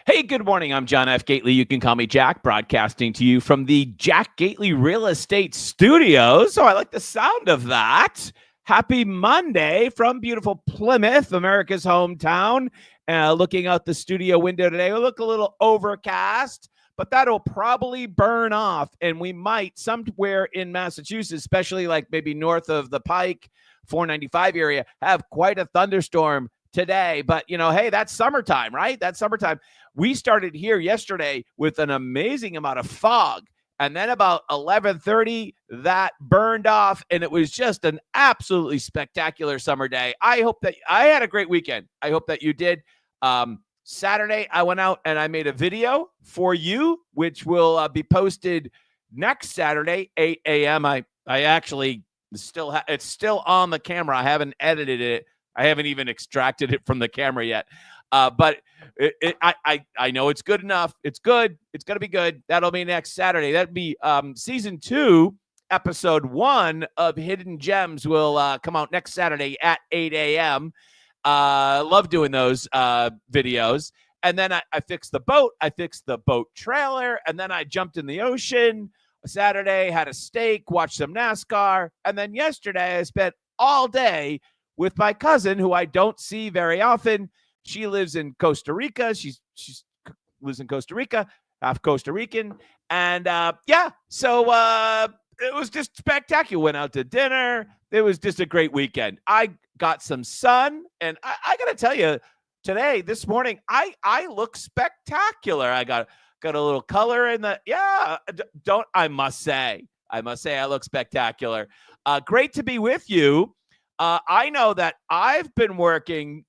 Hey, good morning. I'm John F. Gately. You can call me Jack, broadcasting to you from the Jack Gately Real Estate Studios. So I like the sound of that. Happy Monday from beautiful Plymouth, America's hometown. Looking out the studio window today, we look a little overcast, but that'll probably burn off. And we might somewhere in Massachusetts, especially like maybe north of the Pike, 495 area, have quite a thunderstorm today. But, hey, that's summertime, right? That's summertime. We started here yesterday with an amazing amount of fog. And then about 11:30, that burned off, and it was just an absolutely spectacular summer day. I hope that I had a great weekend. I hope that you did. Saturday, I went out and I made a video for you, which will be posted next Saturday, 8 a.m. I actually it's still on the camera. I haven't edited it. I haven't even extracted it from the camera yet. But I know it's good enough. It's good. It's going to be good. That'll be next Saturday. That'll be season 2, episode 1 of Hidden Gems will come out next Saturday at 8 a.m. Love doing those videos. And then I fixed the boat. I fixed the boat trailer. And then I jumped in the ocean Saturday, had a steak, watched some NASCAR. And then yesterday I spent all day with my cousin, who I don't see very often. She lives in Costa Rica. She lives in Costa Rica, half Costa Rican. And so it was just spectacular. Went out to dinner. It was just a great weekend. I got some sun, and I got to tell you, this morning, I look spectacular. I got a little color in the, I must say I look spectacular. Great to be with you. I know that I've been working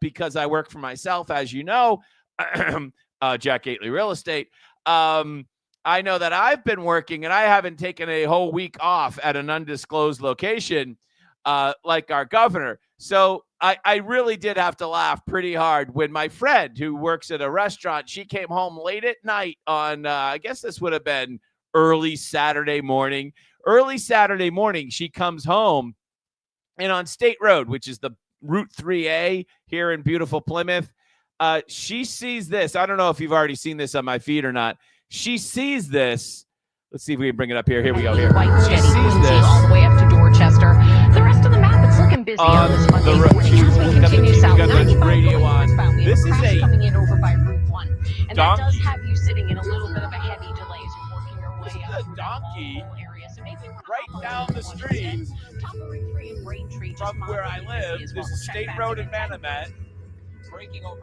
because I work for myself, as you know, Jack Gately Real Estate. I know that I've been working and I haven't taken a whole week off at an undisclosed location like our governor. So I really did have to laugh pretty hard when my friend who works at a restaurant, she came home late at night on, I guess this would have been early Saturday morning. Early Saturday morning, she comes home. And on State Road, which is the Route 3A here in beautiful Plymouth, she sees this. I don't know if you've already seen this on my feed or not. She sees this. Let's see if we can bring it up here. Here we go. Here. She sees this all the way up to Dorchester. The rest of the map, it's looking busy on this Monday morning. As we continue south, 95 radio on. This is a coming in over by Route 1, and donkey. that does have you sitting in a little bit of a heavy delay as you're working your way up. This is a donkey right down the street from where I live. This is State Road in Manamet.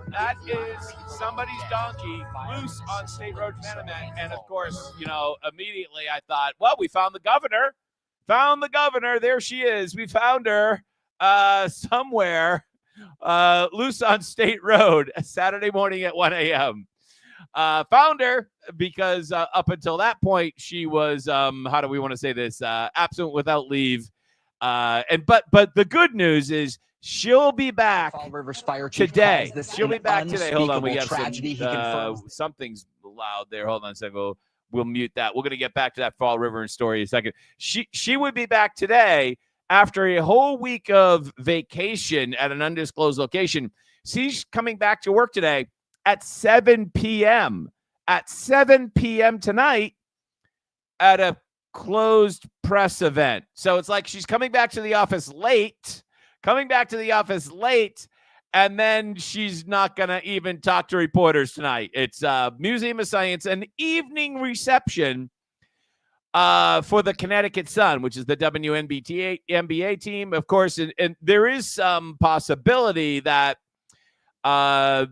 That is somebody's donkey loose on State Road in Manamet. And of course, immediately I thought, well, we found the governor. Found the governor. There she is. We found her somewhere loose on State Road Saturday morning at 1 a.m. Found her because up until that point, she was, how do we want to say this? Absent without leave. But the good news is she'll be back today. She'll be back today. Hold on. We got something's loud there. Hold on a second. We'll mute that. We're going to get back to that Fall River story in a second. She would be back today after a whole week of vacation at an undisclosed location. She's coming back to work today at 7 p.m. At 7 p.m. tonight at a closed press event. So it's like she's coming back to the office late, and then she's not going to even talk to reporters tonight. It's Museum of Science, an evening reception for the Connecticut Sun, which is the WNBA team, of course. And there is some possibility that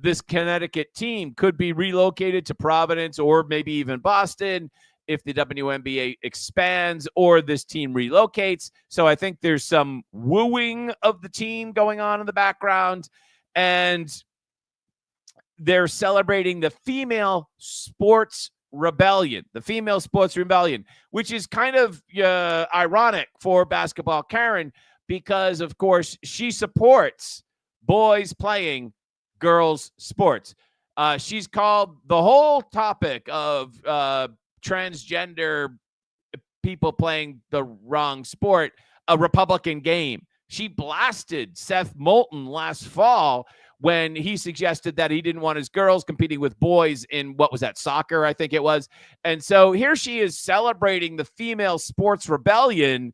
this Connecticut team could be relocated to Providence or maybe even Boston if the WNBA expands or this team relocates. So I think there's some wooing of the team going on in the background, and they're celebrating the Female Sports Rebellion, which is kind of ironic for Basketball Karen because, of course, she supports boys playing girls' sports. She's called the whole topic of transgender people playing the wrong sport a Republican game. She blasted Seth Moulton last fall when he suggested that he didn't want his girls competing with boys in, what was that, soccer, I think it was. And so here she is celebrating the female sports rebellion,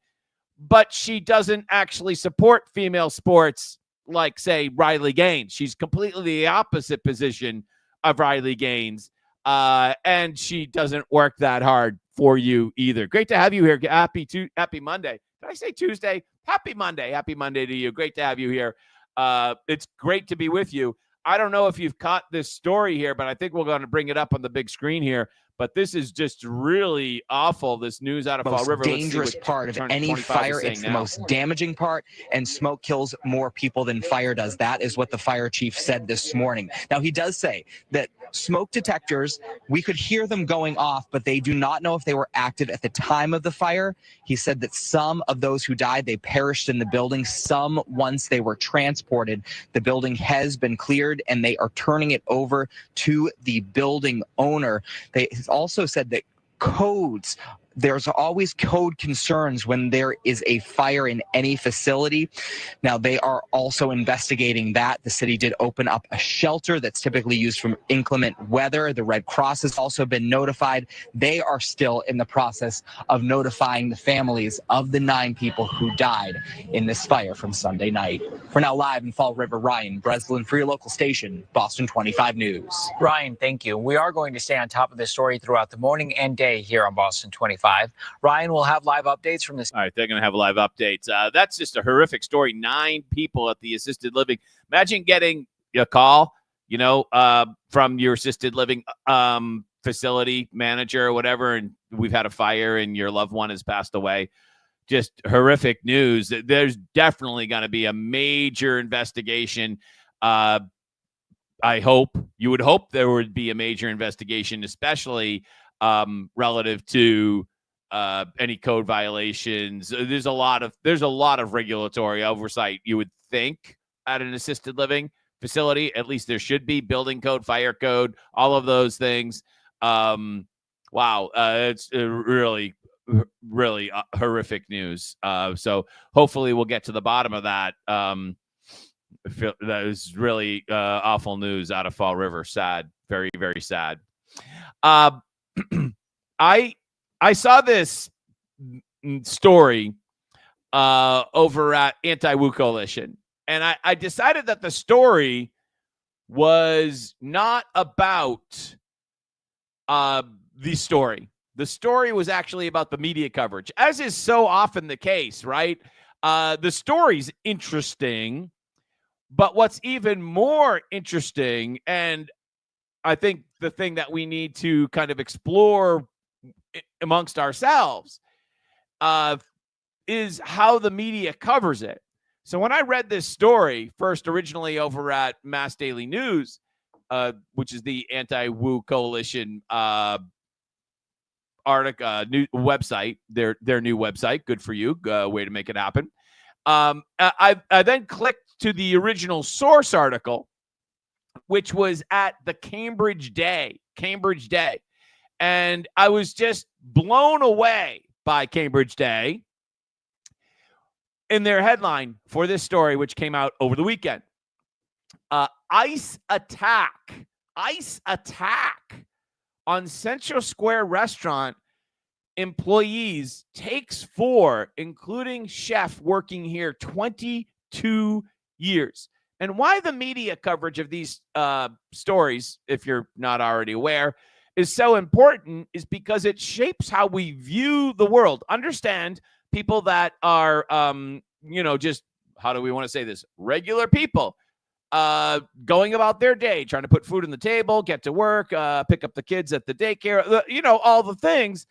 but she doesn't actually support female sports like, say, Riley Gaines. She's completely the opposite position of Riley Gaines, and she doesn't work that hard for you either. Great to have you here. Happy Monday. Did I say Tuesday? Happy Monday. Happy Monday to you. Great to have you here. It's great to be with you. I don't know if you've caught this story here, but I think we're going to bring it up on the big screen here. But this is just really awful, this news out of Fall River. Dangerous part of any fire. It's the most damaging part, and smoke kills more people than fire does. That is what the fire chief said this morning. Now, he does say that smoke detectors, we could hear them going off, but they do not know if they were active at the time of the fire. He said that some of those who died, they perished in the building. Some, once they were transported, the building has been cleared, and they are turning it over to the building owner. They also said that there's always code concerns when there is a fire in any facility. Now, they are also investigating that. The city did open up a shelter that's typically used from inclement weather. The Red Cross has also been notified. They are still in the process of notifying the families of the 9 people who died in this fire from Sunday night. For now, live in Fall River, Ryan Breslin for your local station, Boston 25 News. Ryan, thank you. We are going to stay on top of this story throughout the morning and day here on Boston 25. Ryan will have live updates from this. All right, they're going to have live updates. That's just a horrific story. 9 people at the assisted living. Imagine getting a call, from your assisted living facility manager or whatever, and we've had a fire and your loved one has passed away. Just horrific news. There's definitely going to be a major investigation. You would hope there would be a major investigation, especially relative to any code violations. There's a lot of regulatory oversight, you would think, at an assisted living facility. At least there should be building code, fire code, all of those things. Wow. It's really, really horrific news. So hopefully we'll get to the bottom of that. That is really awful news out of Fall River. Sad. Very, very sad. I saw this story over at Anti-Woo Coalition, and I decided that the story was not about the story. The story was actually about the media coverage, as is so often the case, right? The story's interesting, but what's even more interesting, and I think the thing that we need to kind of explore amongst ourselves is how the media covers it. So when I read this story first, originally over at Mass Daily News, which is the Anti-Woo Coalition article, new website, their new website, good for you, way to make it happen. I then clicked to the original source article, which was at the Cambridge Day. And I was just blown away by Cambridge Day in their headline for this story, which came out over the weekend. ICE attack on Central Square restaurant employees takes 4, including chef working here 22 years. And why the media coverage of these stories, if you're not already aware, is so important is because it shapes how we view the world. Understand, people that are, just, how do we want to say this? Regular people going about their day, trying to put food on the table, get to work, pick up the kids at the daycare, all the things.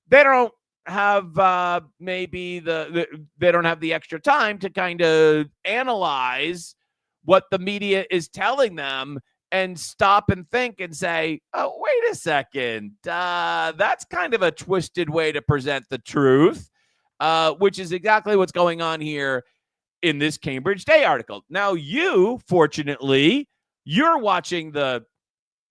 They don't have maybe they don't have the extra time to kind of analyze what the media is telling them and stop and think and say, oh, wait a second. That's kind of a twisted way to present the truth, which is exactly what's going on here in this Cambridge Day article. Now, fortunately, you're watching the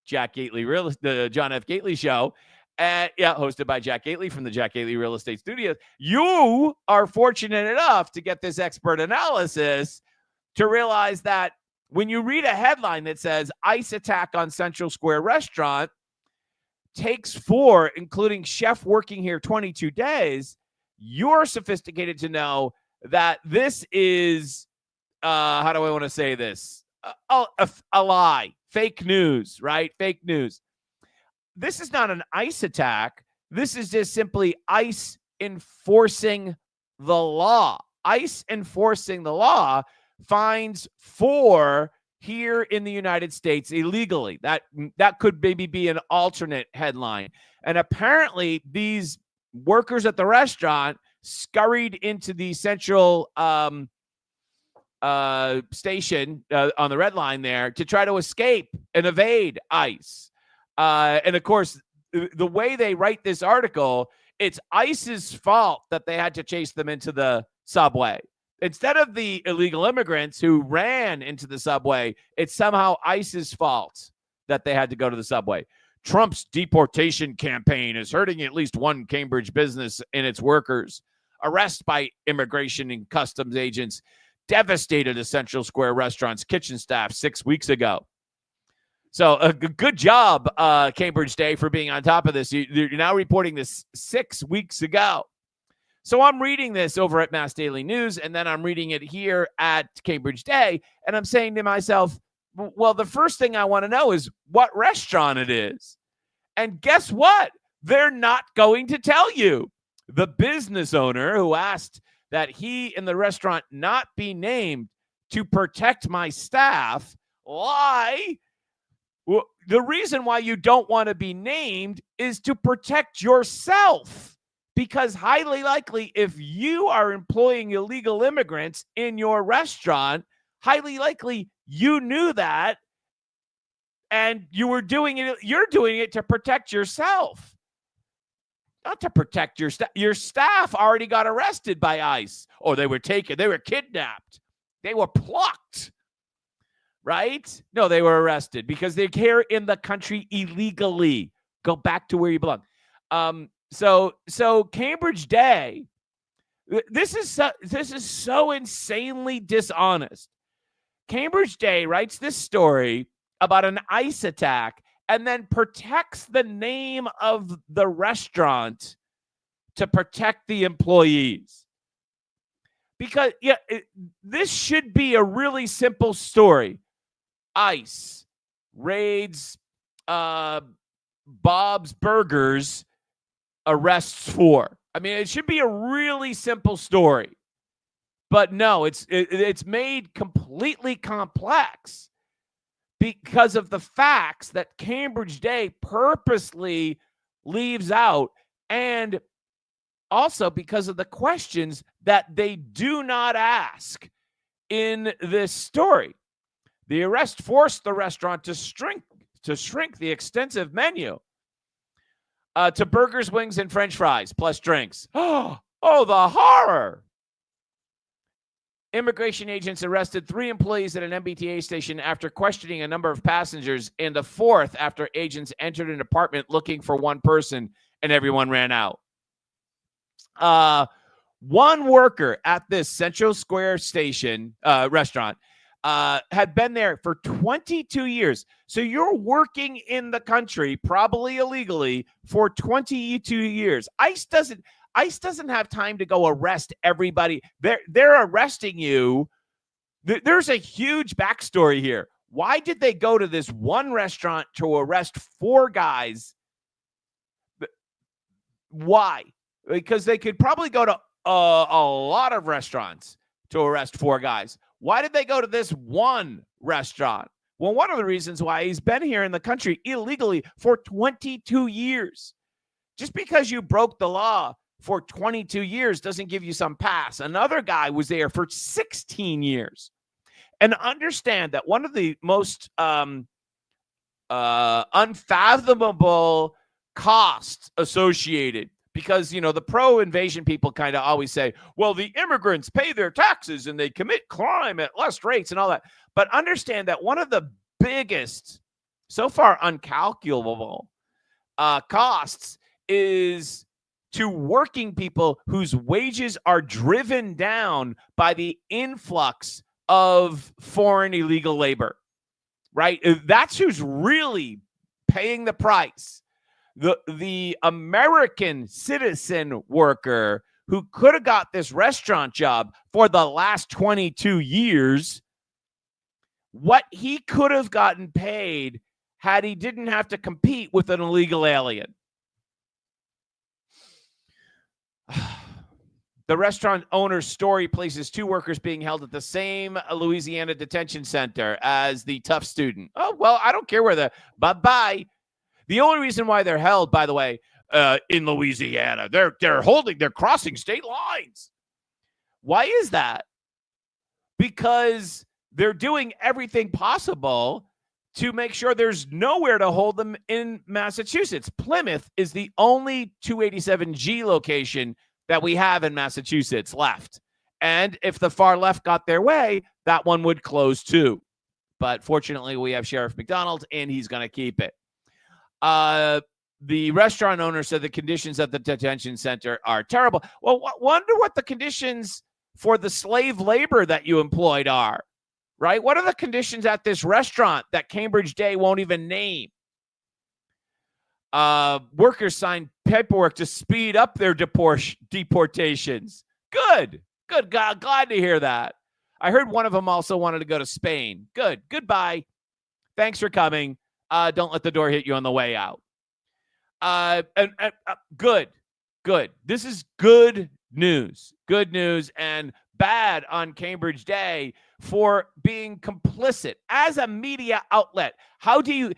the John F. Gately show, hosted by Jack Gately from the Jack Gately Real Estate Studios. You are fortunate enough to get this expert analysis to realize that when you read a headline that says ICE attack on Central Square restaurant takes 4, including chef working here 22 days, you're sophisticated to know that this is, how do I want to say this? A lie, fake news, right? Fake news. This is not an ICE attack. This is just simply ICE enforcing the law. ICE enforcing the law finds 4 here in the United States illegally. That could maybe be an alternate headline. And apparently these workers at the restaurant scurried into the central station on the red line there to try to escape and evade ICE. And of course, the way they write this article, it's ICE's fault that they had to chase them into the subway. Instead of the illegal immigrants who ran into the subway, it's somehow ICE's fault that they had to go to the subway. Trump's deportation campaign is hurting at least one Cambridge business and its workers. Arrest by immigration and customs agents devastated a Central Square restaurant's kitchen staff 6 weeks ago. So a good job, Cambridge Day, for being on top of this. You're now reporting this 6 weeks ago. So I'm reading this over at Mass Daily News, and then I'm reading it here at Cambridge Day, and I'm saying to myself, well, the first thing I want to know is what restaurant it is. And guess what? They're not going to tell you. The business owner who asked that he and the restaurant not be named to protect my staff, lie. Well, the reason why you don't want to be named is to protect yourself. Because highly likely, if you are employing illegal immigrants in your restaurant, highly likely you knew that and you were doing it. You're doing it to protect yourself, not to protect your staff. Your staff already got arrested by ICE, or they were taken. They were kidnapped. They were plucked, right? No, they were arrested because they're here in the country illegally. Go back to where you belong. So Cambridge Day, this is so insanely dishonest. Cambridge Day writes this story about an ICE attack and then protects the name of the restaurant to protect the employees. Because this should be a really simple story. ICE raids Bob's Burgers, arrests 4. I mean, it should be a really simple story. But no, it's made completely complex because of the facts that Cambridge Day purposely leaves out, and also because of the questions that they do not ask in this story. The arrest forced the restaurant to shrink the extensive menu to burgers, wings, and French fries, plus drinks. Oh, the horror. Immigration agents arrested 3 employees at an MBTA station after questioning a number of passengers, and a 4th after agents entered an apartment looking for one person, and everyone ran out. One worker at this Central Square station restaurant had been there for 22 years. So you're working in the country, probably illegally, for 22 years. ICE doesn't have time to go arrest everybody. They're arresting you. There's a huge backstory here. Why did they go to this one restaurant to arrest 4 guys? Why? Because they could probably go to a lot of restaurants to arrest 4 guys. Why did they go to this one restaurant? Well, one of the reasons why he's been here in the country illegally for 22 years. Just because you broke the law for 22 years doesn't give you some pass. Another guy was there for 16 years. And understand that one of the most unfathomable costs associated, because, the pro-invasion people kind of always say, well, the immigrants pay their taxes and they commit crime at less rates and all that. But understand that one of the biggest, so far uncalculable costs is to working people whose wages are driven down by the influx of foreign illegal labor, right? That's who's really paying the price. The American citizen worker who could have got this restaurant job for the last 22 years, what he could have gotten paid had he didn't have to compete with an illegal alien. The restaurant owner's story places 2 workers being held at the same Louisiana detention center as the tough student. Oh, well, I don't care where the bye-bye. The only reason why they're held, by the way, in Louisiana, they're crossing state lines. Why is that? Because they're doing everything possible to make sure there's nowhere to hold them in Massachusetts. Plymouth is the only 287G location that we have in Massachusetts left. And if the far left got their way, that one would close too. But fortunately, we have Sheriff McDonald, and he's going to keep it. The restaurant owner said the conditions at the detention center are terrible. Well, wonder what the conditions for the slave labor that you employed are, right? What are the conditions at this restaurant that Cambridge Day won't even name? Workers signed paperwork to speed up their deportations. Good. God, glad to hear that. I heard one of them also wanted to go to Spain. Good. Goodbye. Thanks for coming. Don't let the door hit you on the way out. Good. This is good news. Good news, and bad on Cambridge Day for being complicit as a media outlet. How do you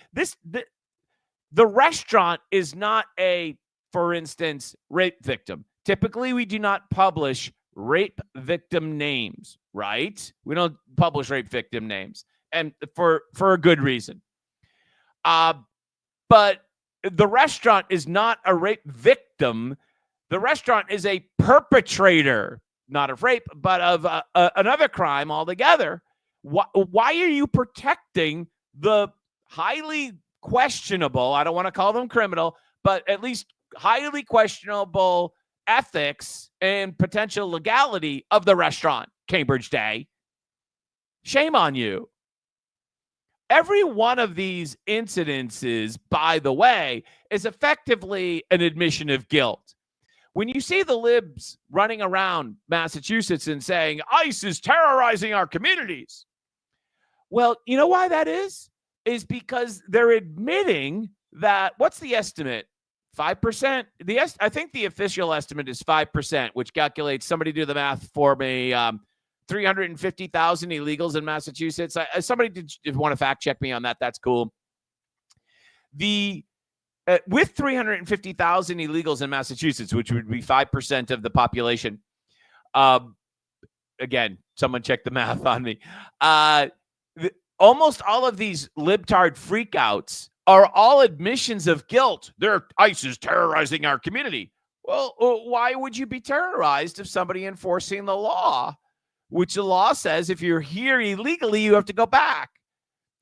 the restaurant is not a, for instance, rape victim. Typically, we do not publish rape victim names, right? We don't publish rape victim names, and for a good reason. But the restaurant is not a rape victim. The restaurant is a perpetrator, not of rape, but of another crime altogether. Why are you protecting the highly questionable, I don't want to call them criminal, but at least highly questionable ethics and potential legality of the restaurant, Cambridge Day? Shame on you. Every one of these incidences, by the way, is effectively an admission of guilt. When you see the libs running around Massachusetts and saying, ICE is terrorizing our communities, well, you know why that is? Is because they're admitting that, what's the estimate? 5%? I think the official estimate is 5%, which calculates, somebody do the math for me, 350,000 illegals in Massachusetts. Somebody did want to fact check me on that. That's cool. With 350,000 illegals in Massachusetts, which would be 5% of the population. Again, someone check the math on me. Almost all of these libtard freakouts are all admissions of guilt. ICE is terrorizing our community. Well, why would you be terrorized if somebody enforcing the law, which the law says if you're here illegally, you have to go back?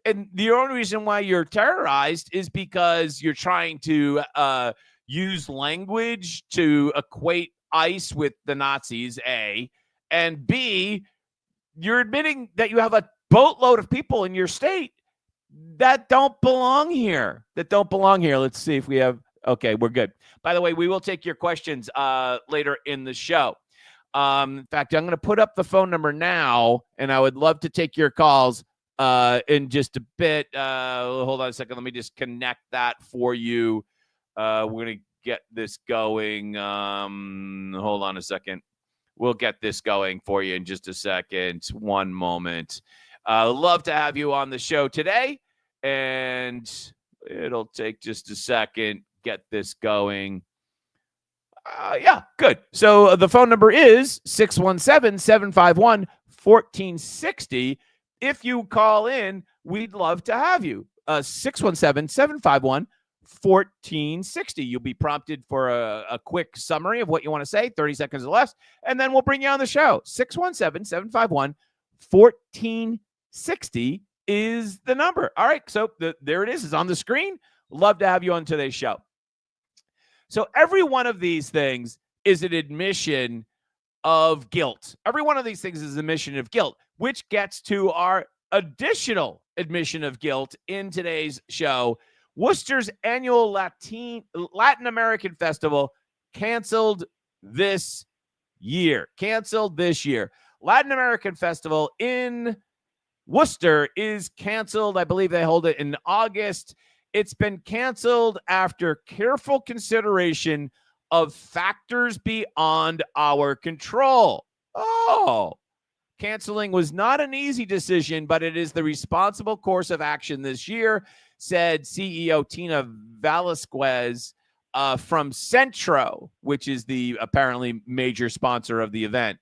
And the only reason why you're terrorized is because you're trying to use language to equate ICE with the Nazis, A, and B, you're admitting that you have a boatload of people in your state that don't belong here. Let's see if we have. Okay, we're good. By the way, we will take your questions later in the show. In fact, I'm going to put up the phone number now, and I would love to take your calls in just a bit. Hold on a second. Let me just connect that for you. We're going to get this going. Hold on a second. We'll get this going for you in just a second. One moment. Love to have you on the show today, and it'll take just a second. Get this going. Yeah, good. So the phone number is 617-751-1460. If you call in, we'd love to have you. 617-751-1460. You'll be prompted for a quick summary of what you want to say, 30 seconds or less, and then we'll bring you on the show. 617-751-1460 is the number. All right, so there it is. It's on the screen. Love to have you on today's show. So every one of these things is an admission of guilt. Every one of these things is an admission of guilt, which gets to our additional admission of guilt in today's show. Worcester's annual Latin American Festival canceled this year. Latin American Festival in Worcester is canceled. I believe they hold it in August. It's been canceled after careful consideration of factors beyond our control. Canceling was not an easy decision, but it is the responsible course of action this year, said CEO Tina Velasquez from Centro, which is the apparently major sponsor of the event.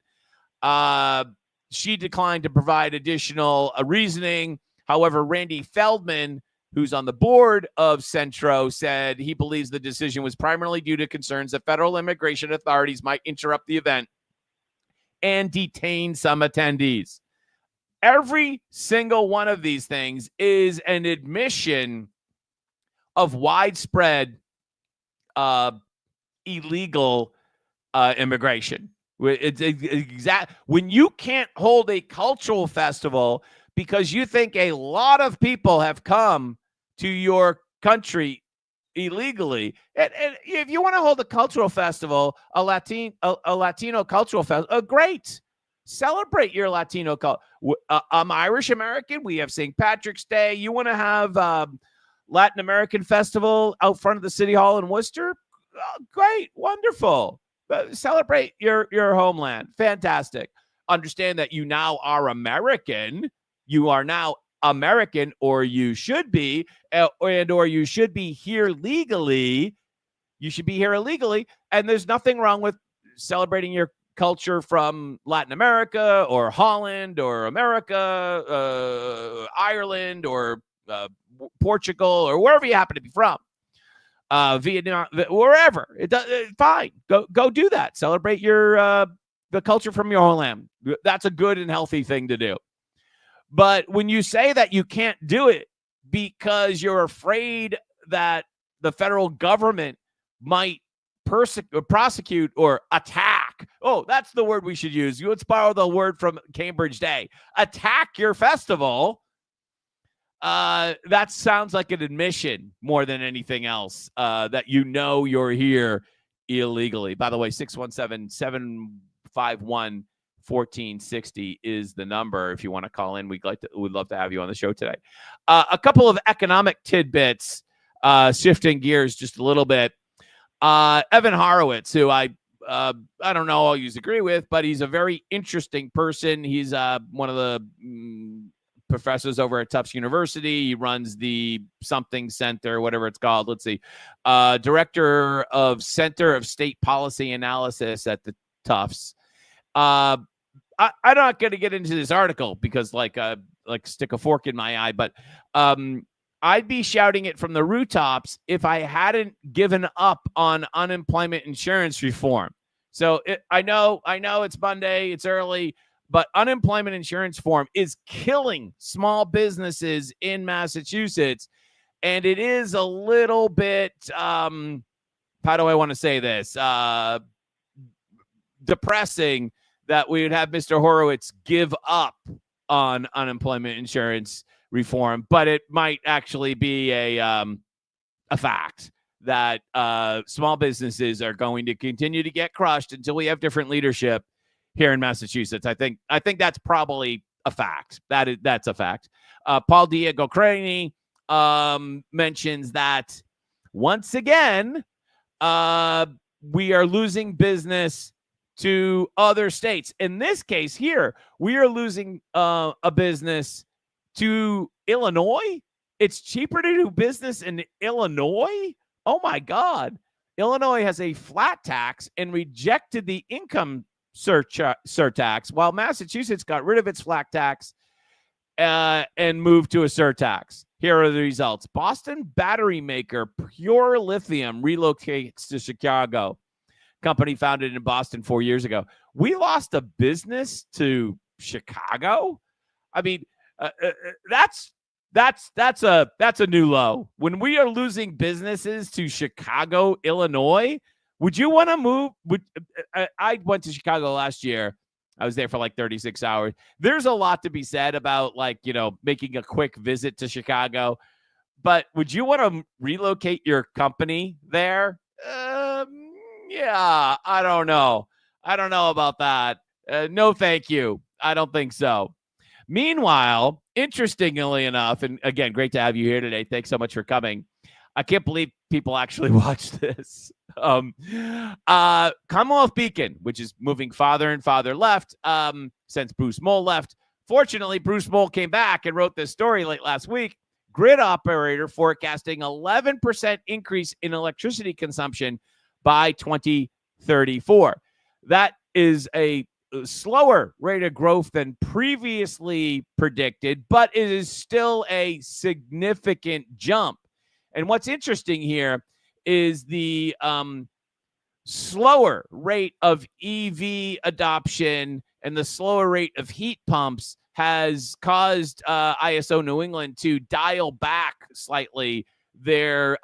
She declined to provide additional reasoning. However, Randy Feldman, who's on the board of Centro, said he believes the decision was primarily due to concerns that federal immigration authorities might interrupt the event and detain some attendees. Every single one of these things is an admission of widespread illegal immigration. It's exact when you can't hold a cultural festival because you think a lot of people have come to your country illegally. And if you want to hold a cultural festival, a Latino cultural festival, great. Celebrate your Latino culture. I'm Irish American. We have St. Patrick's Day. You want to have Latin American Festival out front of the City Hall in Worcester? Great. Wonderful. Celebrate your homeland. Fantastic. Understand that you now are American. You are now American, or you should be, or you should be here legally. You should be here illegally, and there's nothing wrong with celebrating your culture from Latin America or Holland or America, Ireland or Portugal or wherever you happen to be from, Vietnam, wherever. Fine. Go do that. Celebrate your the culture from your homeland. That's a good and healthy thing to do. But when you say that you can't do it because you're afraid that the federal government might prosecute or attack. Oh, that's the word we should use. Let's borrow the word from Cambridge Day. Attack your festival. That sounds like an admission more than anything else, that you're here illegally. By the way, 617-751-1460 is the number if you want to call in. We'd love to have you on the show today. A couple of economic tidbits, shifting gears just a little bit. Evan Horowitz, who I don't know I'll agree with, but he's a very interesting person. He's one of the professors over at Tufts University. He runs the something center, whatever it's called. Let's see. Director of Center of State Policy Analysis at the Tufts. I'm not going to get into this article because like stick a fork in my eye, but I'd be shouting it from the rooftops if I hadn't given up on unemployment insurance reform. So I know it's Monday, it's early, but unemployment insurance reform is killing small businesses in Massachusetts. And it is a little bit, how do I want to say this? Depressing that we would have Mr. Horowitz give up on unemployment insurance reform, but it might actually be a fact that small businesses are going to continue to get crushed until we have different leadership here in Massachusetts. I think that's probably a fact. That's a fact. Paul Diego Craney mentions that once again we are losing business to other states. In this case here, we are losing a business to Illinois. It's cheaper to do business in Illinois. Oh my God. Illinois has a flat tax and rejected the income surtax, while Massachusetts got rid of its flat tax and moved to a surtax. Here are the results. Boston battery maker Pure Lithium relocates to Chicago. Company founded in Boston 4 years ago. We lost a business to Chicago. I mean, that's a new low. When we are losing businesses to Chicago, Illinois, Would you want to move? I went to Chicago last year. I was there for like 36 hours. There's a lot to be said about like, making a quick visit to Chicago. But would you want to relocate your company there? Yeah, I don't know. I don't know about that. No, thank you. I don't think so. Meanwhile, interestingly enough, and again, great to have you here today. Thanks so much for coming. I can't believe people actually watch this. Commonwealth Beacon, which is moving farther and farther left since Bruce Moll left. Fortunately, Bruce Moll came back and wrote this story late last week. Grid operator forecasting 11% increase in electricity consumption by 2034. That is a slower rate of growth than previously predicted, but it is still a significant jump. And what's interesting here is the slower rate of EV adoption and the slower rate of heat pumps has caused ISO New England to dial back slightly their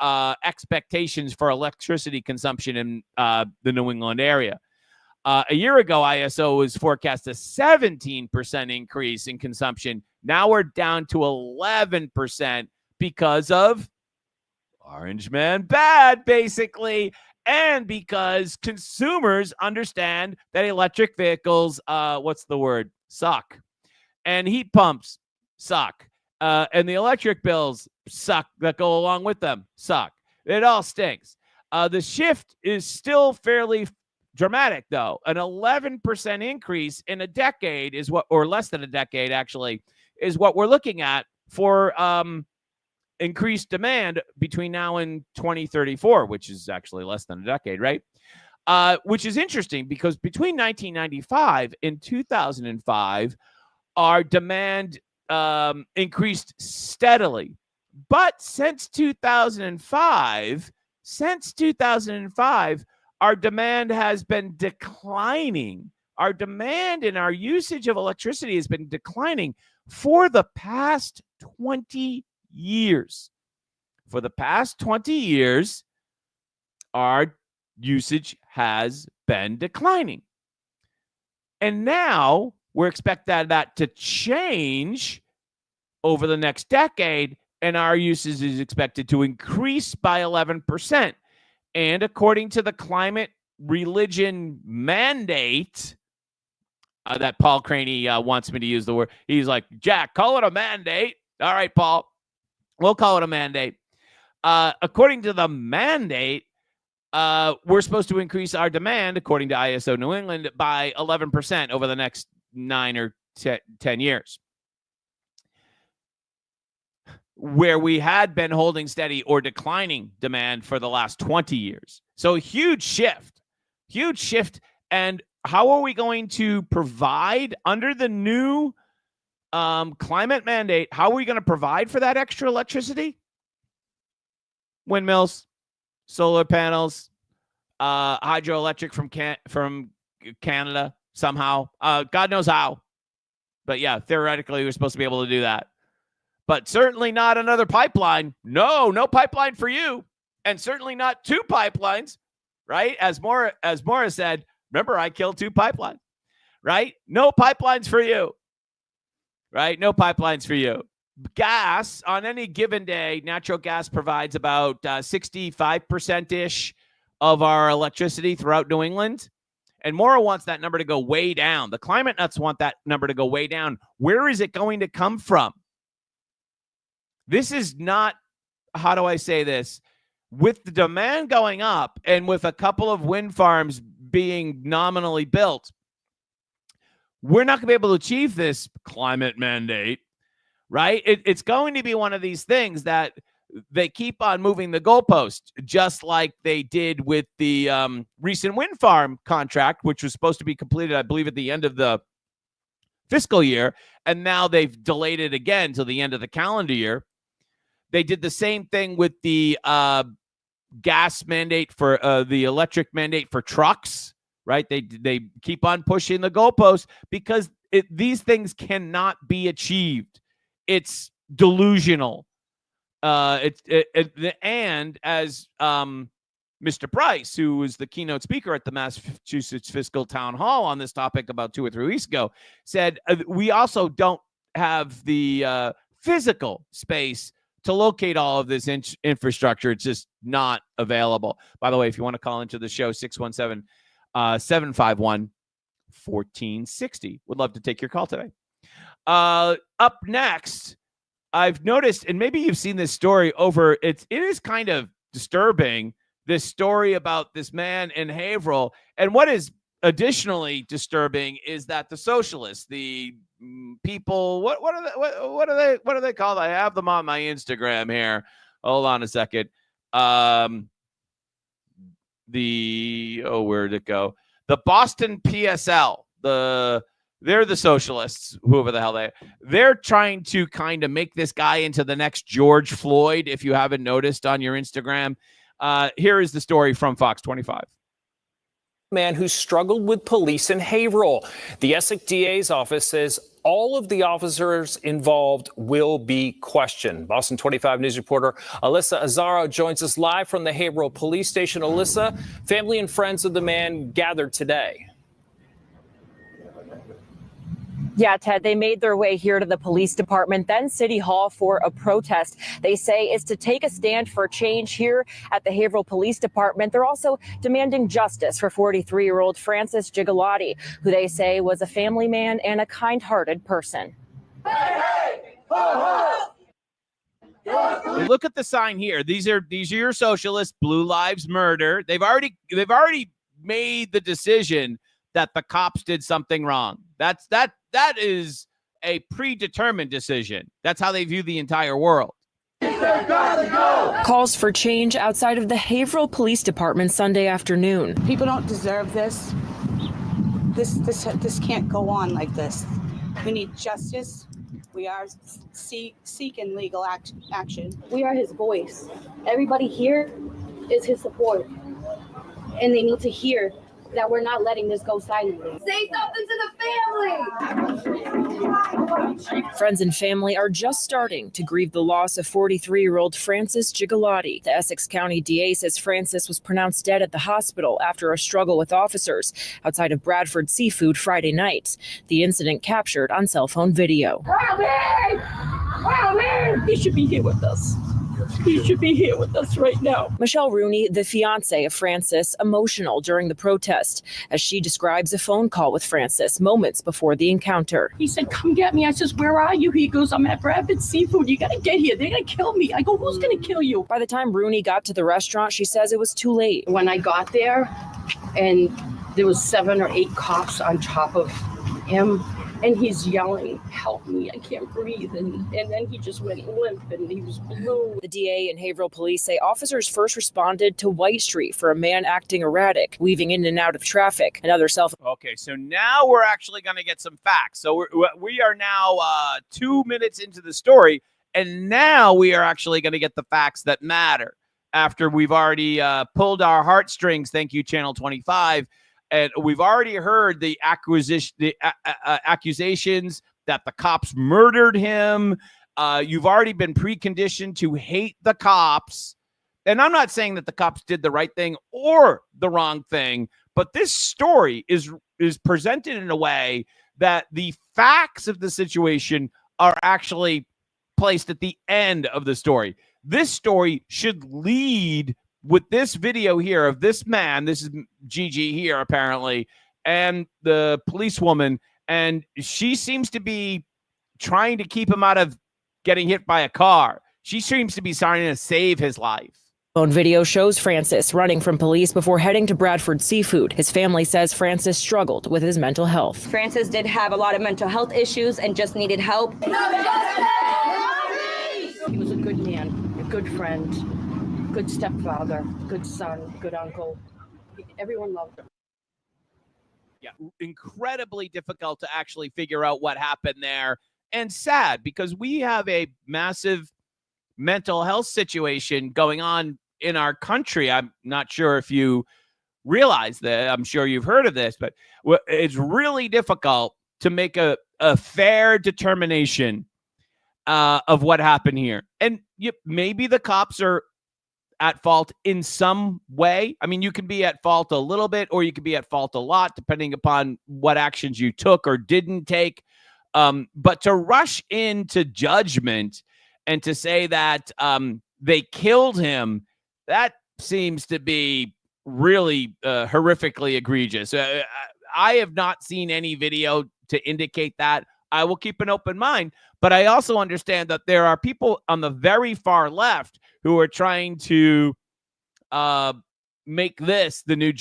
expectations for electricity consumption in the New England area. A year ago, ISO was forecast a 17% increase in consumption. Now we're down to 11% because of Orange Man bad, basically, and because consumers understand that electric vehicles, suck. And heat pumps suck. And the electric bills suck that go along with them suck. It all stinks. The shift is still fairly dramatic, though. An 11% increase in a decade is what, or less than a decade, actually, is what we're looking at for increased demand between now and 2034, which is actually less than a decade, right? Which is interesting because between 1995 and 2005, our demand increased steadily. But since 2005, our demand has been declining. Our demand and our usage of electricity has been declining for the past 20 years. For the past 20 years, our usage has been declining. And now we're expecting that to change over the next decade, and our usage is expected to increase by 11%. And according to the climate religion mandate that Paul Craney wants me to use the word, he's like, Jack, call it a mandate. All right, Paul, we'll call it a mandate. According to the mandate, we're supposed to increase our demand, according to ISO New England, by 11% over the next 9 or 10 years. Where we had been holding steady or declining demand for the last 20 years. So a huge shift. And how are we going to provide under the new climate mandate? How are we going to provide for that extra electricity? Windmills, solar panels, hydroelectric from Canada somehow. God knows how. But yeah, theoretically, we're supposed to be able to do that. But certainly not another pipeline. No pipeline for you. And certainly not 2 pipelines, right? As Morris said, remember, I killed 2 pipelines, right? No pipelines for you, right? No pipelines for you. Gas, on any given day, natural gas provides about 65%-ish of our electricity throughout New England. And Maura wants that number to go way down. The climate nuts want that number to go way down. Where is it going to come from? This is not, how do I say this? With the demand going up and with a couple of wind farms being nominally built, we're not going to be able to achieve this climate mandate, right? It's going to be one of these things that they keep on moving the goalpost, just like they did with the recent wind farm contract, which was supposed to be completed, I believe, at the end of the fiscal year. And now they've delayed it again till the end of the calendar year. They did the same thing with the gas mandate for the electric mandate for trucks, right? They keep on pushing the goalposts because these things cannot be achieved. It's delusional. And as Mr. Price, who was the keynote speaker at the Massachusetts Fiscal Town Hall on this topic about 2 or 3 weeks ago, said we also don't have the physical space to locate all of this infrastructure. It's just not available. By the way, if you want to call into the show, 617-751-1460. Would love to take your call today. Up next, I've noticed, and maybe you've seen this story it is kind of disturbing, this story about this man in Haverhill. And what is additionally disturbing is that the socialists, the people, what are they called? I have them on my Instagram here. Hold on a second. Where'd it go? The Boston PSL, they're the socialists, whoever the hell they're trying to kind of make this guy into the next George Floyd, if you haven't noticed on your Instagram. Here is the story from Fox 25. Man who struggled with police in Haverhill. The Essex DA's office says all of the officers involved will be questioned. Boston 25 News reporter Alyssa Azzaro joins us live from the Haverhill police station. Alyssa, family and friends of the man gathered today. Yeah, Ted, they made their way here to the police department, then City Hall for a protest. They say it's to take a stand for change here at the Haverhill Police Department. They're also demanding justice for 43-year-old Francis Gigalotti, who they say was a family man and a kind-hearted person. Look at the sign here. These are your socialists, Blue Lives Matter. They've already made the decision that the cops did something wrong. That is a predetermined decision. That's how they view the entire world. Calls for change outside of the Haverhill Police Department Sunday afternoon. People don't deserve this. This can't go on like this. We need justice. We are seeking legal action. We are his voice. Everybody here is his support. And they need to hear that we're not letting this go silently. Say something to the family. Friends and family are just starting to grieve the loss of 43-year-old Francis Gigalotti. The Essex County DA says Francis was pronounced dead at the hospital after a struggle with officers outside of Bradford Seafood Friday night. The incident captured on cell phone video. He should be here with us. He should be here with us right now. Michelle Rooney, the fiance of Francis, emotional during the protest as she describes a phone call with Francis moments before the encounter. He said, "Come get me." I says, "Where are you?" He goes, "I'm at Bradford Seafood. You got to get here. They're going to kill me." I go, "Who's going to kill you?" By the time Rooney got to the restaurant, she says it was too late. When I got there, and there was 7 or 8 cops on top of him, and he's yelling, "Help me, I can't breathe." And then he just went limp and he was blue. The DA and Haverhill police say officers first responded to White Street for a man acting erratic, weaving in and out of traffic. Okay, so now we're actually going to get some facts. So we are now 2 minutes into the story, and now we are actually going to get the facts that matter after we've already pulled our heartstrings. Thank you, Channel 25. And we've already heard the accusations that the cops murdered him. You've already been preconditioned to hate the cops. And I'm not saying that the cops did the right thing or the wrong thing, but this story is presented in a way that the facts of the situation are actually placed at the end of the story. This story should lead with this video here of this man. This is Gigi here, apparently, and the policewoman, and she seems to be trying to keep him out of getting hit by a car. She seems to be trying to save his life. Phone video shows Francis running from police before heading to Bradford Seafood. His family says Francis struggled with his mental health. Francis did have a lot of mental health issues and just needed help. He was a good man, a good friend, good stepfather, good son, good uncle. Everyone loved him. Yeah, incredibly difficult to actually figure out what happened there, and sad because we have a massive mental health situation going on in our country. I'm not sure if you realize that. I'm sure you've heard of this, but it's really difficult to make a fair determination of what happened here. And maybe the cops are at fault in some way. I mean, you can be at fault a little bit, or you can be at fault a lot, depending upon what actions you took or didn't take. But to rush into judgment and to say that they killed him, that seems to be really horrifically egregious. I have not seen any video to indicate that. I will keep an open mind, but I also understand that there are people on the very far left who are trying to make this the new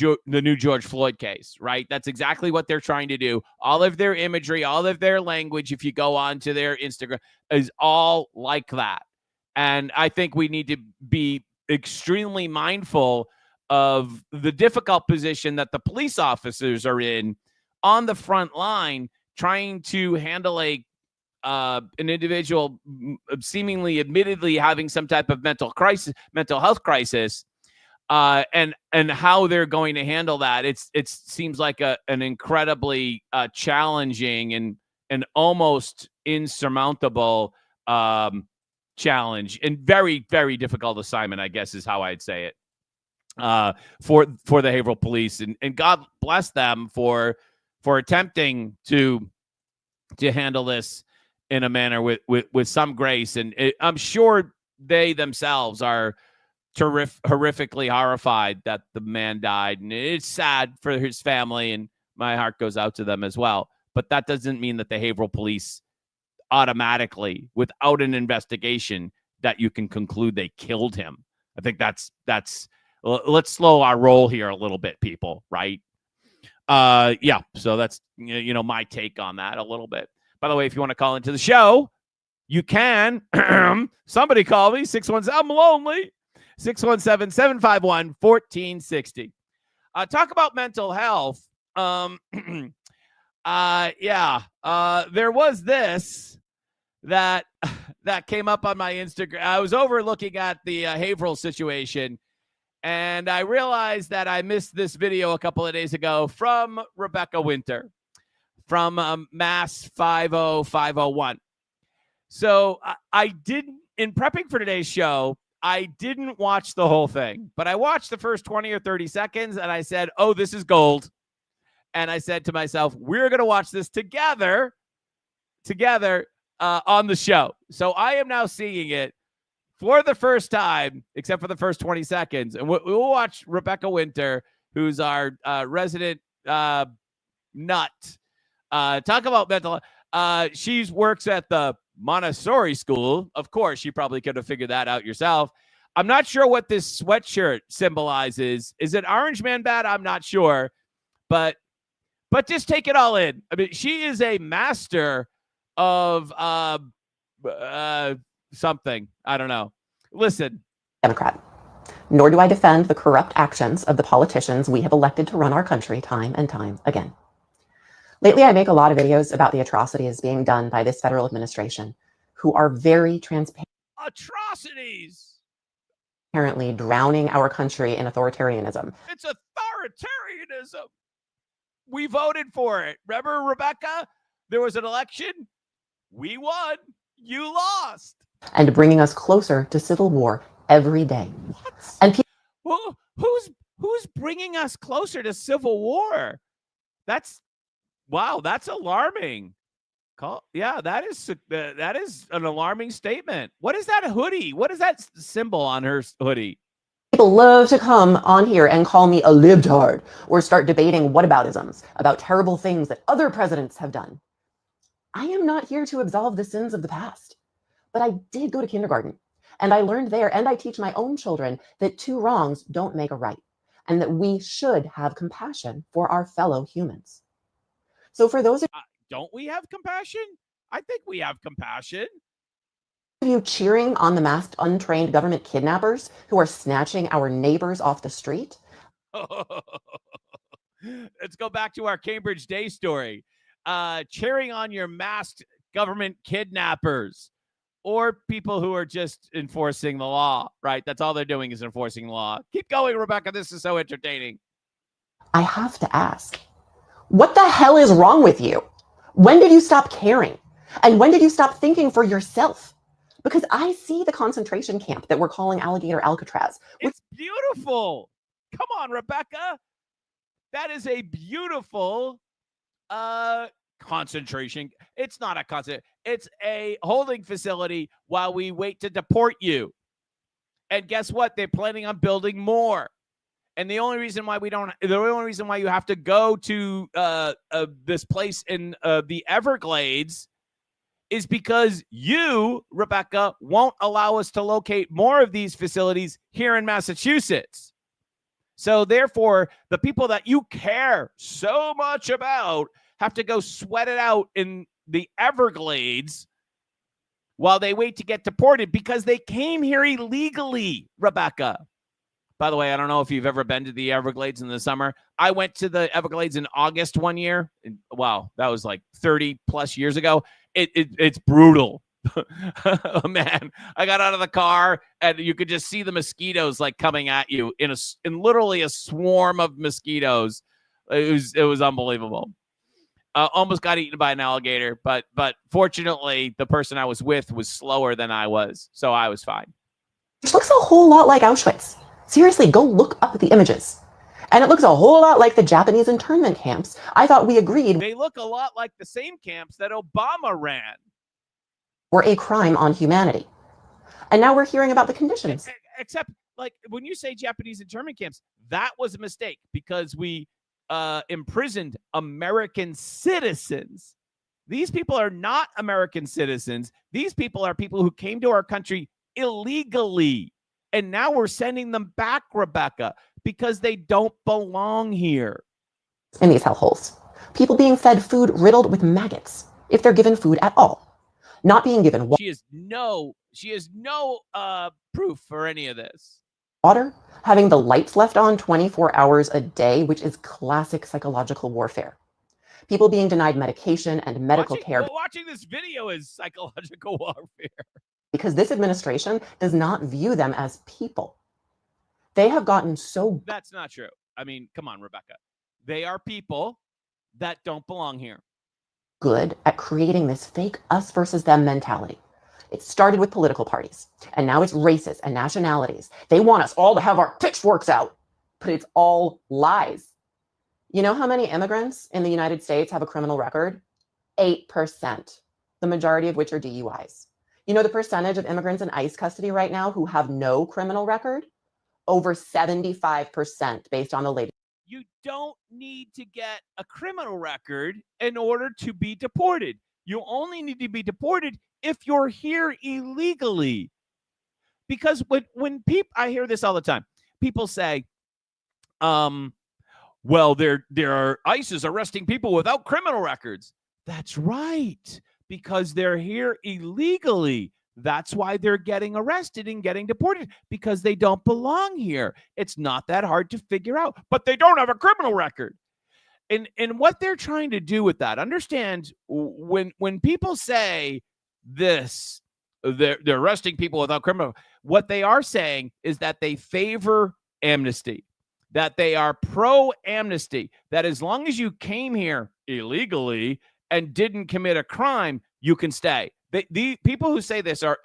George Floyd case, right? That's exactly what they're trying to do. All of their imagery, all of their language, if you go on to their Instagram, is all like that. And I think we need to be extremely mindful of the difficult position that the police officers are in on the front line, trying to handle an individual seemingly admittedly having some type of mental health crisis, and how they're going to handle that. It seems like an incredibly challenging and almost insurmountable challenge, and very, very difficult assignment, I guess is how I'd say it, for the Haverhill police, and God bless them for attempting to handle this in a manner with some grace. And I'm sure they themselves are horrifically horrified that the man died, and it's sad for his family, and my heart goes out to them as well. But that doesn't mean that the Haverhill police automatically, without an investigation, that you can conclude they killed him. I think that's let's slow our roll here a little bit, people, right? Yeah, so that's my take on that a little bit. By the way, if you want to call into the show, you can. Somebody call me, 617. I'm lonely. 617-751-1460. Talk about mental health. There was this that came up on my Instagram. I was over looking at the Haverhill situation, and I realized that I missed this video a couple of days ago from Rebecca Winter from Mass 50501. So I didn't, in prepping for today's show, I didn't watch the whole thing, but I watched the first 20 or 30 seconds, and I said, oh, this is gold. And I said to myself, we're going to watch this together on the show. So I am now seeing it for the first time, except for the first 20 seconds. And we'll watch Rebecca Winter, who's our resident nut. Talk about mental. She works at the Montessori school. Of course, you probably could have figured that out yourself. I'm not sure what this sweatshirt symbolizes. Is it Orange Man Bad? I'm not sure, but just take it all in. I mean, she is a master of something. I don't know. Listen. Democrat. Nor do I defend the corrupt actions of the politicians we have elected to run our country time and time again. Lately, I make a lot of videos about the atrocities being done by this federal administration, who are very transparent. Atrocities! Apparently drowning our country in authoritarianism. It's authoritarianism. We voted for it. Remember, Rebecca? There was an election. We won. You lost. And bringing us closer to civil war every day. What? And well, who's bringing us closer to civil war? That's alarming. That is an alarming statement. What is that hoodie? What is that symbol on her hoodie? People love to come on here and call me a libtard or start debating whataboutisms about terrible things that other presidents have done. I am not here to absolve the sins of the past, but I did go to kindergarten, and I learned there, and I teach my own children, that two wrongs don't make a right, and that we should have compassion for our fellow humans. So for those of don't we have compassion? I think we have compassion. you cheering on the masked, untrained government kidnappers who are snatching our neighbors off the street. Let's go back to our Cambridge Day story. Cheering on your masked government kidnappers or people who are just enforcing the law, right? That's all they're doing is enforcing the law. Keep going, Rebecca. This is so entertaining. I have to ask, what the hell is wrong with you? When did you stop caring? And when did you stop thinking for yourself? Because I see the concentration camp that we're calling Alligator Alcatraz. It's beautiful. Come on, Rebecca. That is a beautiful concentration. It's not a concentration. It's a holding facility while we wait to deport you. And guess what? They're planning on building more. And the only reason why you have to go to this place in the Everglades is because you, Rebecca, won't allow us to locate more of these facilities here in Massachusetts. So therefore, the people that you care so much about have to go sweat it out in the Everglades while they wait to get deported because they came here illegally, Rebecca. By the way, I don't know if you've ever been to the Everglades in the summer. I went to the Everglades in August one year. Wow, that was like 30 plus years ago. It's brutal. Man, I got out of the car and you could just see the mosquitoes like coming at you in literally a swarm of mosquitoes. It was unbelievable. Almost got eaten by an alligator, but fortunately the person I was with was slower than I was, so I was fine. It looks a whole lot like Auschwitz. Seriously, go look up at the images. And it looks a whole lot like the Japanese internment camps. I thought we agreed they look a lot like the same camps that Obama ran. Were a crime on humanity. And now we're hearing about the conditions. Except, like, when you say Japanese internment camps, that was a mistake because we imprisoned American citizens. These people are not American citizens. These people are people who came to our country illegally. And now we're sending them back, Rebecca, because they don't belong here. In these hellholes. People being fed food riddled with maggots, if they're given food at all. Not being given She has no proof for any of this. Water, having the lights left on 24 hours a day, which is classic psychological warfare. People being denied medication and medical care. Watching this video is psychological warfare. Because this administration does not view them as people. They have gotten so... That's not true. I mean, come on, Rebecca. They are people that don't belong here. Good at creating this fake us versus them mentality. It started with political parties, and now it's races and nationalities. They want us all to have our pitchforks out, but it's all lies. You know how many immigrants in the United States have a criminal record? 8%, the majority of which are DUIs. You know the percentage of immigrants in ICE custody right now who have no criminal record? Over 75% based on the latest. You don't need to get a criminal record in order to be deported. You only need to be deported if you're here illegally. Because when people, I hear this all the time. People say, well, ICE is arresting people without criminal records. That's right, because they're here illegally. That's why they're getting arrested and getting deported, because they don't belong here. It's not that hard to figure out, but they don't have a criminal record. And what they're trying to do with that, understand, when people say this, they're arresting people without criminal, what they are saying is that they favor amnesty, that they are pro-amnesty, that as long as you came here illegally and didn't commit a crime, you can stay. The people who say this are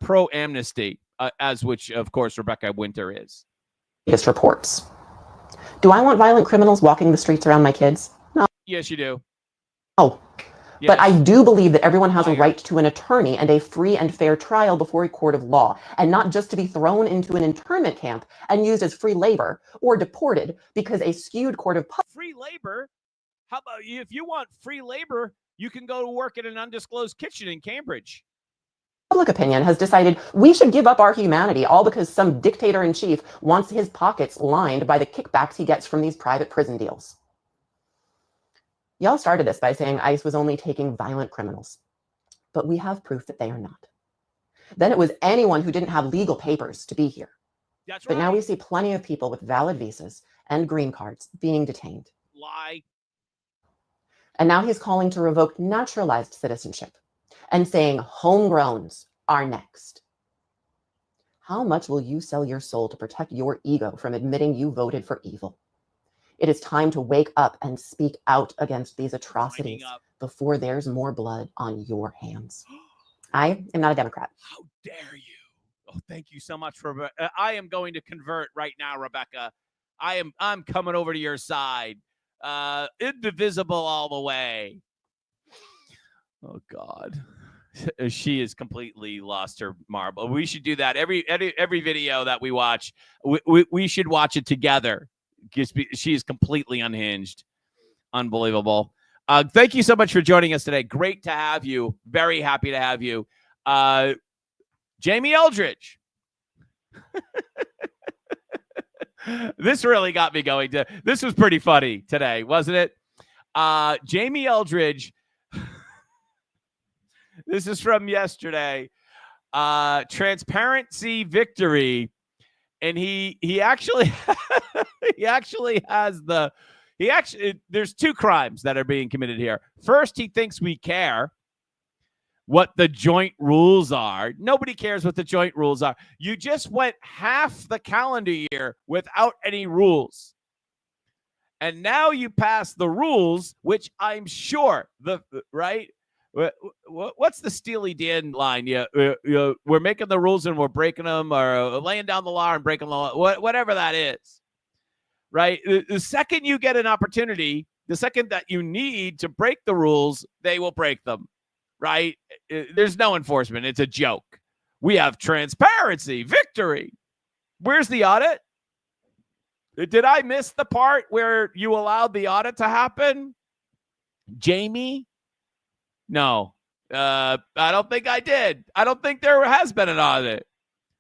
pro-amnesty, as which, of course, Rebecca Winter is. Latest reports. Do I want violent criminals walking the streets around my kids? No. Yes, you do. Oh, yes. But I do believe that everyone has a right to an attorney and a free and fair trial before a court of law, and not just to be thrown into an internment camp and used as free labor or deported because a skewed court of free labor. How about you? If you want free labor, you can go to work at an undisclosed kitchen in Cambridge. Public opinion has decided we should give up our humanity, all because some dictator-in-chief wants his pockets lined by the kickbacks he gets from these private prison deals. Y'all started this by saying ICE was only taking violent criminals, but we have proof that they are not. Then it was anyone who didn't have legal papers to be here. That's right. But now we see plenty of people with valid visas and green cards being detained. Lie. And now he's calling to revoke naturalized citizenship and saying homegrowns are next. How much will you sell your soul to protect your ego from admitting you voted for evil? It is time to wake up and speak out against these atrocities before there's more blood on your hands. I am not a Democrat. How dare you? Oh, thank you so much for. I am going to convert right now, Rebecca. I'm coming over to your side. Indivisible all the way. Oh God, she has completely lost her marble. We should do that every video that we watch. We should watch it together. She is completely unhinged. Unbelievable. Thank you so much for joining us today. Great to have you. Very happy to have you. Jamie Eldridge. This really got me going. This was pretty funny today, wasn't it? Jamie Eldridge. This is from yesterday. Transparency victory. And he actually there's two crimes that are being committed here. First, he thinks we care what the joint rules are. Nobody cares what the joint rules are. You just went half the calendar year without any rules. And now you pass the rules, which I'm sure right? What's the Steely Dan line? We're making the rules and we're breaking them, or laying down the law and breaking the law, whatever that is, right? The second you get an opportunity, the second that you need to break the rules, they will break them, right? There's no enforcement. It's a joke. We have transparency, victory. Where's the audit? Did I miss the part where you allowed the audit to happen, Jamie? No, I don't think I did. I don't think there has been an audit,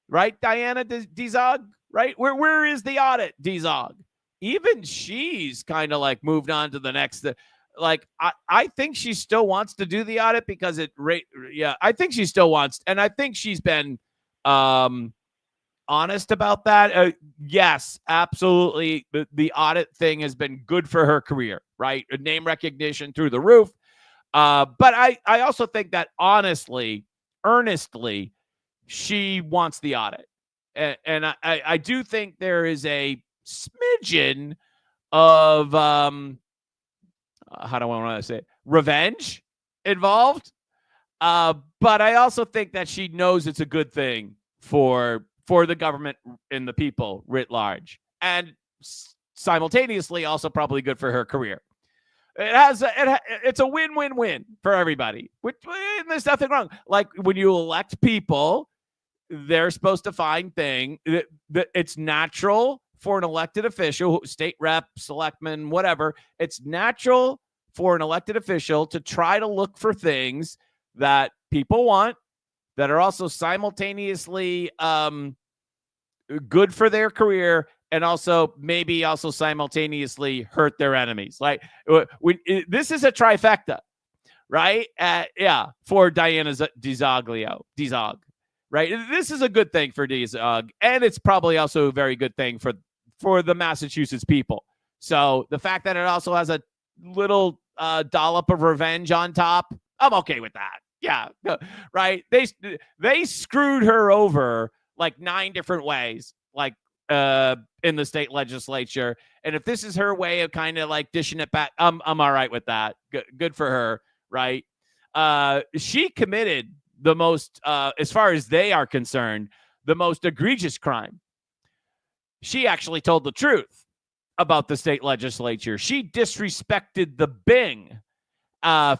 right, Diana Dizog? Right? Where is the audit, Dizog? Even she's kind of like moved on to the next. Like I think she still wants to do the audit because I think she still wants, and I think she's been honest about that. Yes, absolutely. The audit thing has been good for her career, right? Name recognition through the roof. But I also think that honestly, earnestly, she wants the audit. And I do think there is a smidgen of, how do I want to say it? Revenge involved. But I also think that she knows it's a good thing for the government and the people writ large. And simultaneously also probably good for her career. It's a win-win-win for everybody. There's nothing wrong. Like when you elect people, they're supposed to find things that it's natural for an elected official, state rep, selectman, whatever. It's natural for an elected official to try to look for things that people want that are also simultaneously good for their career, and also maybe also simultaneously hurt their enemies. Like this is a trifecta, right? For Diana Dizog, right? This is a good thing for Dizog, and it's probably also a very good thing for the Massachusetts people. So the fact that it also has a little dollop of revenge on top, I'm okay with that. Yeah, right? They screwed her over like 9 different ways, like in the state legislature. And if this is her way of kind of like dishing it back, I'm all right with that. Good for her, right? She committed the most, as far as they are concerned, the most egregious crime. She actually told the truth about the state legislature. She disrespected the Bing,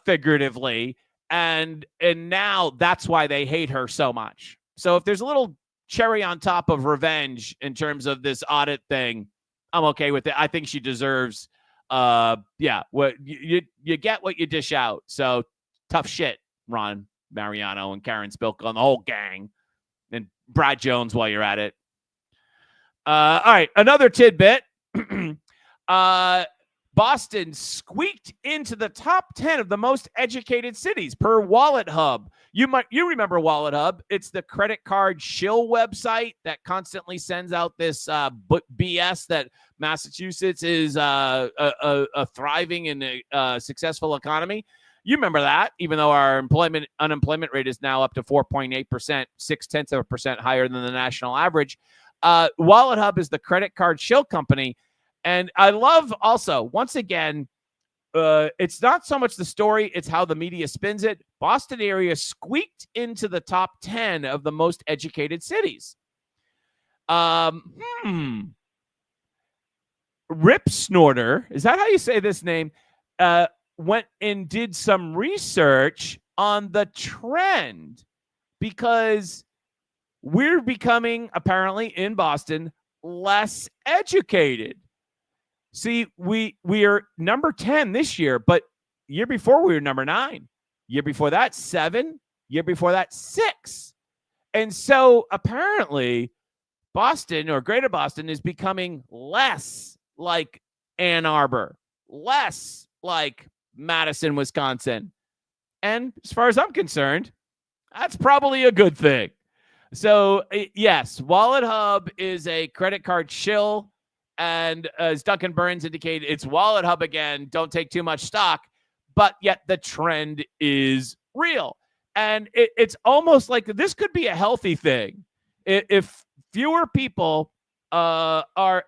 figuratively, and now that's why they hate her so much. So if there's a little cherry on top of revenge in terms of this audit thing, I'm okay with it. I think she deserves, what you get what you dish out. So tough shit, Ron Mariano and Karen Spilka and the whole gang, and Brad Jones while you're at it. All right, another tidbit. Boston squeaked into the top 10 of the most educated cities per Wallet Hub. You remember Wallet Hub. It's the credit card shill website that constantly sends out this BS that Massachusetts is a thriving and a successful economy. You remember that, even though our unemployment rate is now up to 4.8%, 0.6% higher than the national average. Wallet Hub is the credit card shill company. And I love also, once again, it's not so much the story, it's how the media spins it. Boston area squeaked into the top 10 of the most educated cities. Rip Snorter, is that how you say this name? Went and did some research on the trend because we're becoming, apparently in Boston, less educated. See, we are number 10 this year, but year before we were number 9. Year before that, 7. Year before that, 6. And so apparently Boston or Greater Boston is becoming less like Ann Arbor, less like Madison, Wisconsin. And as far as I'm concerned, that's probably a good thing. So, yes, Wallet Hub is a credit card shill. And as Duncan Burns indicated, it's Wallet Hub again. Don't take too much stock. But yet the trend is real. And it's almost like this could be a healthy thing. If fewer people are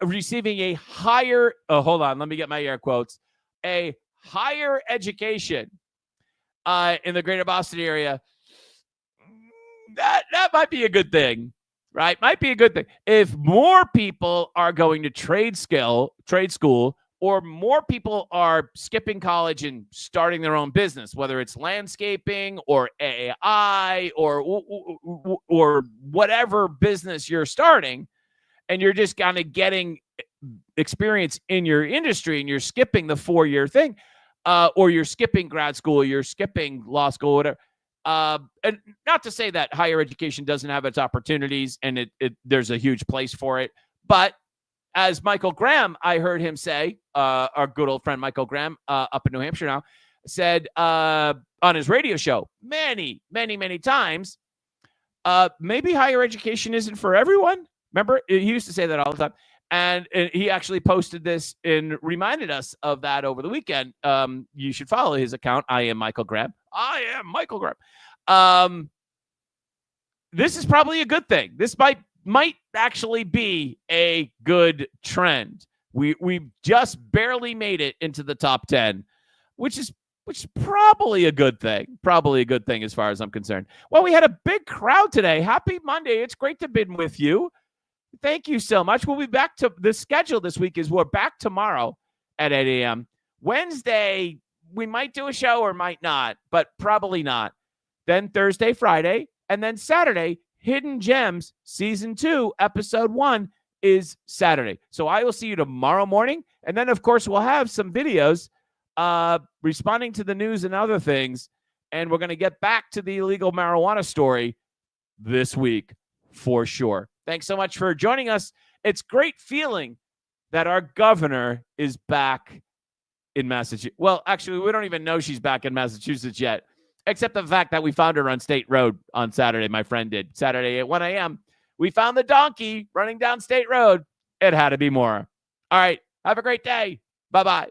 receiving a higher, hold on, let me get my air quotes, a higher education in the Greater Boston area, that might be a good thing, right? Might be a good thing. If more people are going to trade school, or more people are skipping college and starting their own business, whether it's landscaping or AI or whatever business you're starting, and you're just kind of getting experience in your industry and you're skipping the 4-year thing, or you're skipping grad school, you're skipping law school, whatever. And not to say that higher education doesn't have its opportunities and there's a huge place for it, but as Michael Graham, I heard him say, our good old friend Michael Graham up in New Hampshire now, said on his radio show many, many, many times, maybe higher education isn't for everyone. Remember, he used to say that all the time. And he actually posted this and reminded us of that over the weekend. You should follow his account. I am Michael Graham. I am Michael Graham. This is probably a good thing. This might actually be a good trend. We just barely made it into the top 10, which is probably a good thing. Probably a good thing as far as I'm concerned. Well, we had a big crowd today. Happy Monday. It's great to be with you. Thank you so much. We'll be back to the schedule this week is we're back tomorrow at 8 a.m. Wednesday, we might do a show or might not, but probably not. Then Thursday, Friday, and then Saturday, Hidden Gems Season 2, Episode 1 is Saturday. So I will see you tomorrow morning. And then, of course, we'll have some videos responding to the news and other things. And we're going to get back to the illegal marijuana story this week for sure. Thanks so much for joining us. It's great feeling that our governor is back in Massachusetts. Well, actually, we don't even know she's back in Massachusetts yet, except the fact that we found her on State Road on Saturday. My friend did. Saturday at 1 a.m. We found the donkey running down State Road. It had to be more. All right. Have a great day. Bye-bye.